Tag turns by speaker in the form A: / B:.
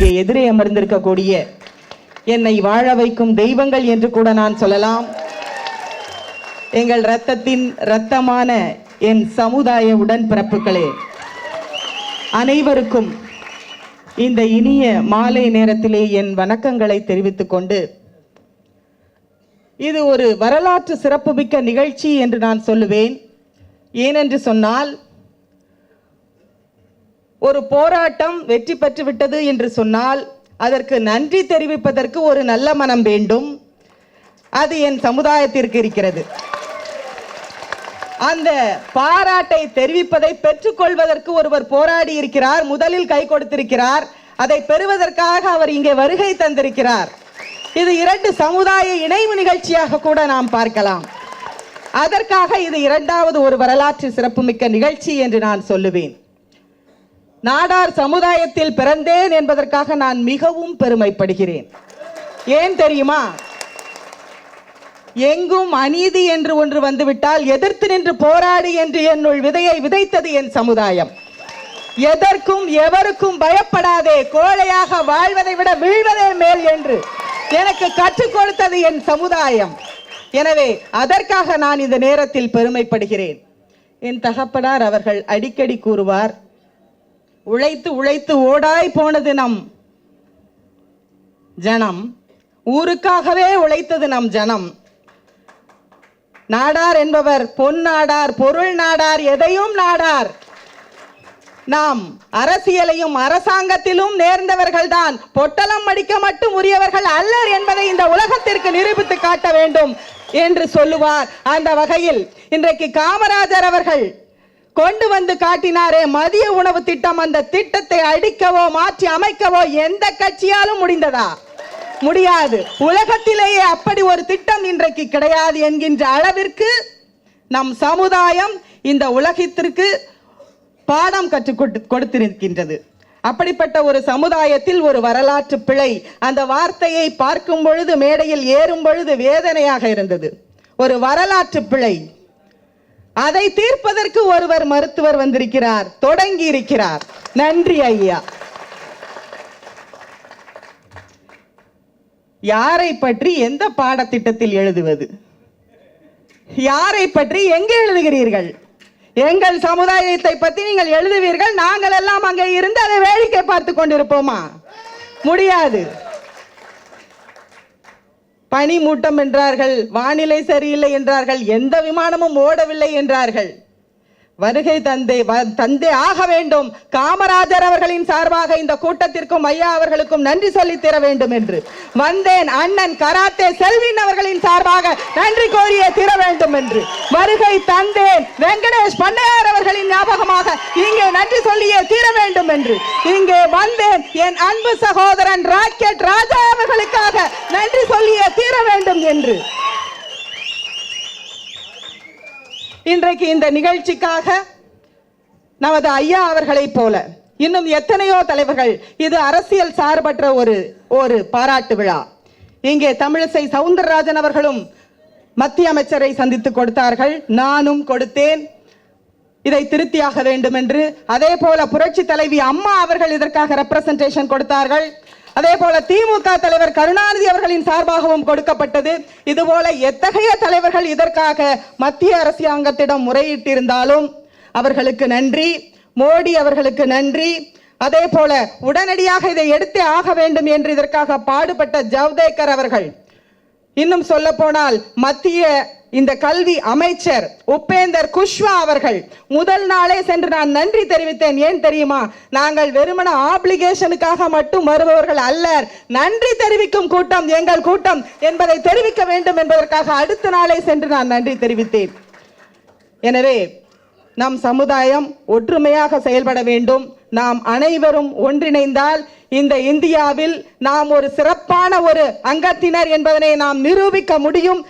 A: இங்கே எதிரே அமர்ந்திருக்கக்கூடிய என்னை வாழ வைக்கும் தெய்வங்கள் என்று கூட நான் சொல்லலாம். எங்கள் இரத்தத்தின் இரத்தமான என் சமுதாய உடன்பிறப்புகளே, அனைவருக்கும் இந்த இனிய மாலை நேரத்திலே என் வணக்கங்களை தெரிவித்துக் கொண்டு, இது ஒரு வரலாற்று சிறப்புமிக்க நிகழ்ச்சி என்று நான் சொல்லுவேன். ஏனென்று சொன்னால், ஒரு போராட்டம் வெற்றி பெற்றுவிட்டது என்று சொன்னால் அதற்கு நன்றி தெரிவிப்பதற்கு ஒரு நல்ல மனம் வேண்டும். அது என் சமுதாயத்திற்கு இருக்கிறது. அந்த பாராட்டை தெரிவிப்பதை பெற்றுக்கொள்வதற்கு ஒருவர் போராடி இருக்கிறார், முதலில் கை கொடுத்திருக்கிறார். அதை பெறுவதற்காக அவர் இங்கே வருகை தந்திருக்கிறார். இது இரண்டு சமுதாய இணைவு நிகழ்ச்சியாக கூட நாம் பார்க்கலாம். அதற்காக இது இரண்டாவது ஒரு வரலாற்று சிறப்புமிக்க நிகழ்ச்சி என்று நான் சொல்லுவேன். நாடார் சமுதாயத்தில் பிறந்தேன் என்பதற்காக நான் மிகவும் பெருமைப்படுகிறேன். ஏன் தெரியுமா? எங்கும் அநீதி என்று ஒன்று வந்துவிட்டால் எதிர்த்து நின்று போராடி என்று என்னுள் விதையை விதைத்தது என் சமுதாயம். எதற்கும் எவருக்கும் பயப்படாதே, கோழையாக வாழ்வதை விட வீழ்வதே மேல் என்று எனக்கு கற்றுக் கொடுத்தது என் சமுதாயம். எனவே அதற்காக நான் இந்த நேரத்தில் பெருமைப்படுகிறேன். என் தகப்பனார் அவர்கள் அடிக்கடி கூறுவார், உழைத்து உழைத்து ஓடாய் போனது நம் ஜனம், ஊருக்காகவே உழைத்தது நம் ஜனம். நாடார் என்பவர் பொன் நாடார், பொருள் நாடார், எதையும் நாடார். நாம் அரசியலையும் அரசாங்கத்திலும் நேர்ந்தவர்கள் தான், பொட்டலம் அடிக்க மட்டும் உரியவர்கள் அல்லர் என்பதை இந்த உலகத்திற்கு நிரூபித்து காட்ட வேண்டும் என்று சொல்லுவார். அந்த வகையில் இன்றைக்கு காமராஜர் அவர்கள் கொண்டு வந்து காட்டினாரே மதிய உணவு திட்டம், அந்த திட்டத்தை அடிக்கவோ மாற்றி அமைக்கவோ எந்த கட்சியாலும் முடிந்ததா? முடியாது. உலகத்திலேயே அப்படி ஒரு திட்டம் இன்றைக்கு கிடையாது என்கின்ற அளவிற்கு நம் சமுதாயம் இந்த உலகத்திற்கு பாடம் கற்றுக் கொடுத்திருக்கின்றது. அப்படிப்பட்ட ஒரு சமுதாயத்தில் ஒரு வரலாற்று பிழை, அந்த வார்த்தையை பார்க்கும் பொழுது, மேடையில் ஏறும் பொழுது வேதனையாக இருந்தது. ஒரு வரலாற்று பிழை, அதை தீர்ப்பதற்கு ஒருவர் மருத்துவர் வந்திருக்கிறார், தொடங்கி இருக்கிறார். நன்றி ஐயா. யாரை பற்றி எந்த பாடத்திட்டத்தில் எழுதுவது? யாரை பற்றி எங்கே எழுதுகிறீர்கள்? எங்கள் சமுதாயத்தை பற்றி நீங்கள் எழுதுவீர்கள், நாங்கள் எல்லாம் அங்கே இருந்து அதை வேடிக்கை பார்த்து கொண்டிருப்போமா? முடியாது. பனி மூட்டம் என்றார்கள், வானிலை சரியில்லை என்றார்கள், எந்த விமானமும் ஓடவில்லை என்றார்கள். வருகை தந்தே ஆக வேண்டும். காமராஜர் அவர்களின் சார்பாக இந்த கூட்டத்திற்கும் ஐயா அவர்களுக்கும் நன்றி சொல்லி தர வேண்டும் என்று வந்தேன். அண்ணன் கராத்தே செல்வின் அவர்களின் சார்பாக நன்றி கோரியே தர வேண்டும் என்று வருகை தந்தேன். வெங்கடேஷ் பண்ணையார் அவர்களின் ஞாபகமாக இங்கே நன்றி சொல்லியே தீர வேண்டும் என்று இங்கே வந்தேன். என் அன்பு சகோதரன் ராக்கெட் ராஜா அவர்களுக்காக நன்றி சொல்லியே தீர வேண்டும் என்று இன்றைக்கு இந்த நிகழ்ச்சிக்காக நமது ஐயா அவர்களை போல இன்னும் எத்தனையோ தலைவர்கள், இது அரசியல் சார்பற்ற ஒரு பாராட்டு விழா. இங்கே தமிழிசை சவுந்தரராஜன் அவர்களும் மத்திய அமைச்சரை சந்தித்து கொடுத்தார்கள், நானும் கொடுத்தேன். இதை திருத்தியாக வேண்டும் என்று. அதே போல புரட்சி தலைவி அம்மா அவர்கள் இதற்காக ரெப்ரசன்டேஷன் கொடுத்தார்கள். அதே போல திமுக தலைவர் கருணாநிதி அவர்களின் சார்பாகவும் கொடுக்கப்பட்டது. இதுபோல எத்தகைய தலைவர்கள் இதற்காக மத்திய அரசாங்கத்திடம் முறையிட்டிருந்தாலும் அவர்களுக்கு நன்றி. மோடி அவர்களுக்கு நன்றி. அதே போல உடனடியாக இதை எடுத்தே ஆக வேண்டும் என்று இதற்காக பாடுபட்ட ஜவ்டேகர் அவர்கள், இன்னும் சொல்ல போனால் மத்திய இந்த கல்வி அமைச்சர் உபேந்தர் குஷ்வா அவர்கள் முதல் நாளே சென்று நான் நன்றி தெரிவித்தேன். ஏன் தெரியுமா? நாங்கள் வெறுமன ஆப்ளிகேஷனுக்காக மட்டும் வருபவர்கள் அல்லர், நன்றி தெரிவிக்கும் கூட்டம் எங்கள் கூட்டம் என்பதை தெரிவிக்க வேண்டும் என்பதற்காக அடுத்த நாளே சென்று நான் நன்றி தெரிவித்தேன். எனவே நம் சமுதாயம் ஒற்றுமையாக செயல்பட வேண்டும். நாம் அனைவரும் ஒன்றிணைந்தால் இந்த இந்தியாவில் நாம் ஒரு சிறப்பான ஒரு அங்கத்தினர் என்பதனை நாம் நிரூபிக்க முடியும்.